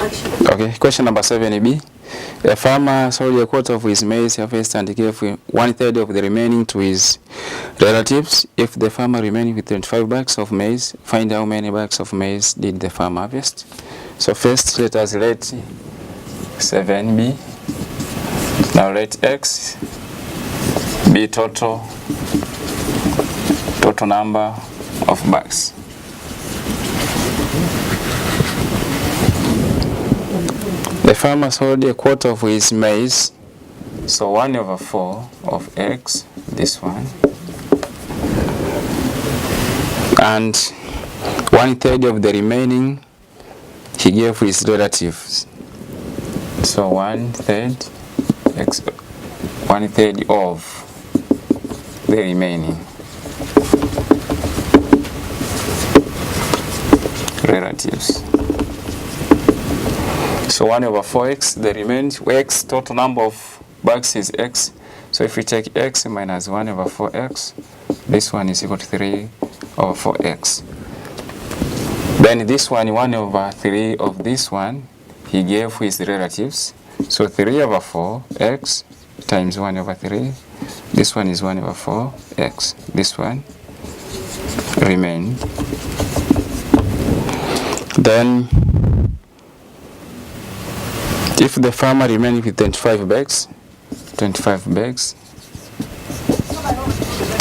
Okay, question number 7b. A farmer sold a quarter of his maize harvest and gave 1/3 of the remaining to his relatives. If the farmer remained with 25 bags of maize, find how many bags of maize did the farmer harvest. So first, let us let 7b. Now let x be total number of bags. The farmer sold a quarter of his maize, so 1/4 of x, this one, and 1/3 of the remaining he gave his relatives. So 1/3 x, 1/3 of the remaining relatives. So 1/4x, the remaining x, total number of bags is x. So if we take x minus 1/4x, this one is equal to 3/4x. Then this one, 1/3 of this one, he gave his relatives. So 3/4x times 1/3. This one is 1/4x. This one remain. Then if the farmer remains with 25 bags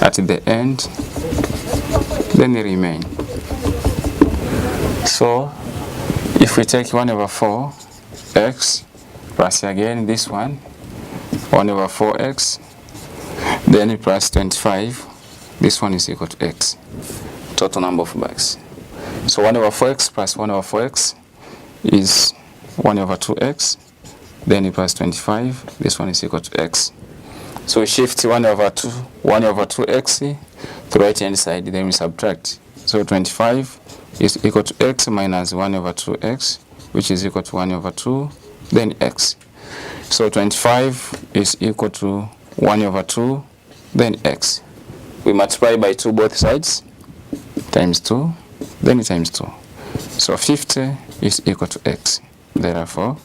at the end, then they remain. So if we take 1/4x plus again this one, 1/4x, then plus 25, this one is equal to x, total number of bags. So 1/4x plus 1/4x is 1/2x, then plus 25, this one is equal to x. So we shift 1/2x to right hand side, then we subtract. So 25 is equal to x minus 1/2x, which is equal to 1/2, then x. So 25 is equal to 1/2, then x. We multiply by 2 both sides, times 2, then times 2. So 50 is equal to x. Therefore,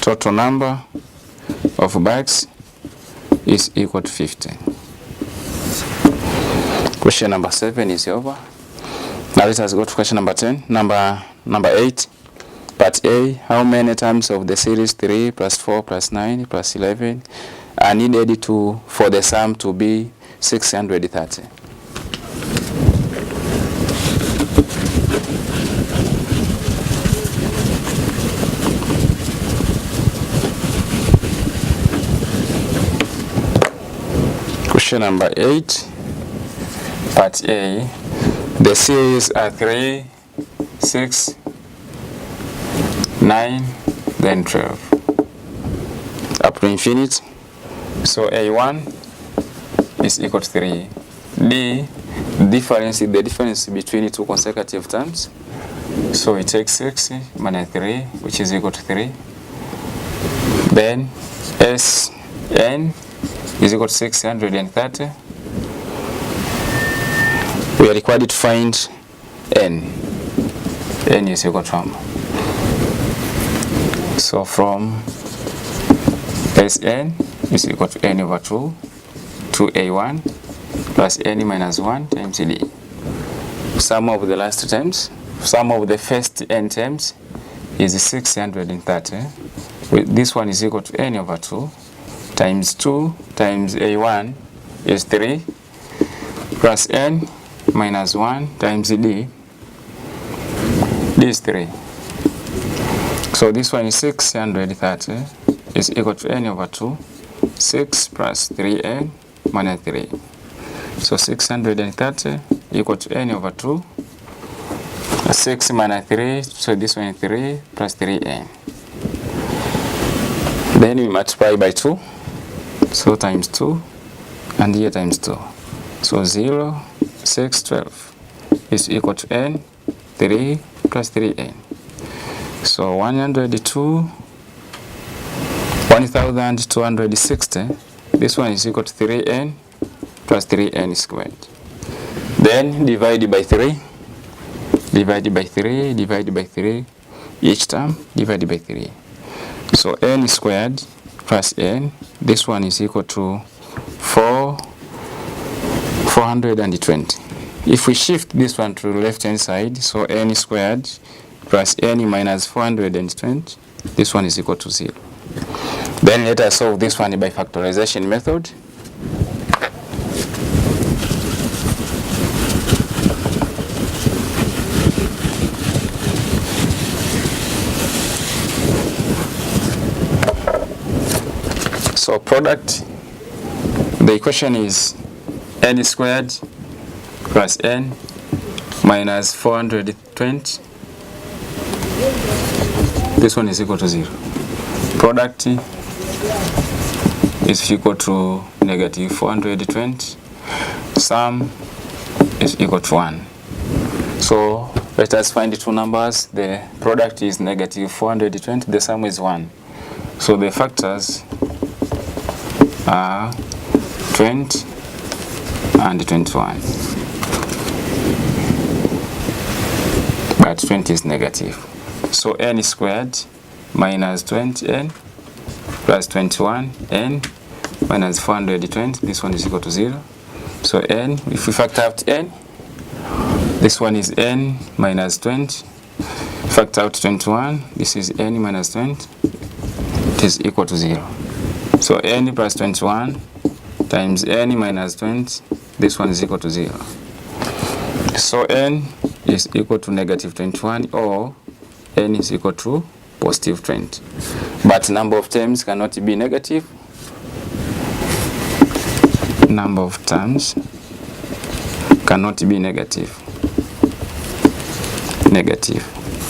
total number of bags is equal to 50. Question number 7 is over. Now let us go to question number 10. Number 8. Part A. How many times of the series 3 plus 4 plus 9 plus 11 are needed for the sum to be 630? Question number 8, part A. The series are 3, 6, 9, then 12, up to infinity. So A1 is equal to 3. D, the difference between two consecutive terms. So we take 6 minus 3, which is equal to 3. Then Sn is equal to 630. We are required to find n. N is equal to 1. So from Sn is equal to n/2 to A1 plus n minus 1 times d. Sum of the last terms, sum of the first n terms is 630. This one is equal to n/2 times 2 times A1 is 3 plus n minus 1 times d. D is 3. So this one is 630 is equal to n/2, 6 plus 3n minus 3. So 630 equal to n/2, 6 minus 3, so this one is 3 plus 3n. Then we multiply by 2, so times 2, and here times 2. So 0, 6, 12 is equal to n, 3 plus 3n. So 1260, this one is equal to 3n plus 3n squared. Then divide by 3, divide by 3, divide by 3. each term divided by 3. So n squared plus n, this one is equal to 420. If we shift this one to the left hand side, so n squared plus n minus 420, this one is equal to 0. Then let us solve this one by factorization method. So product, the equation is n squared plus n minus 420. This one is equal to 0. Product is equal to negative 420. Sum is equal to 1. So let us find the two numbers. The product is negative 420. The sum is 1. So the factors are 20 and 21. But 20 is negative. So n squared minus 20n plus 21n minus 420. This one is equal to 0. So n, if we factor out n, this one is n minus 20. Factor out 21. This is n minus 20. It is equal to 0. So n plus 21 times n minus 20, this one is equal to 0. So n is equal to negative 21, or n is equal to positive 20. But number of terms cannot be negative. Number of terms cannot be negative.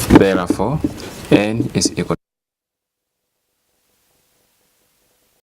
Therefore, n is equal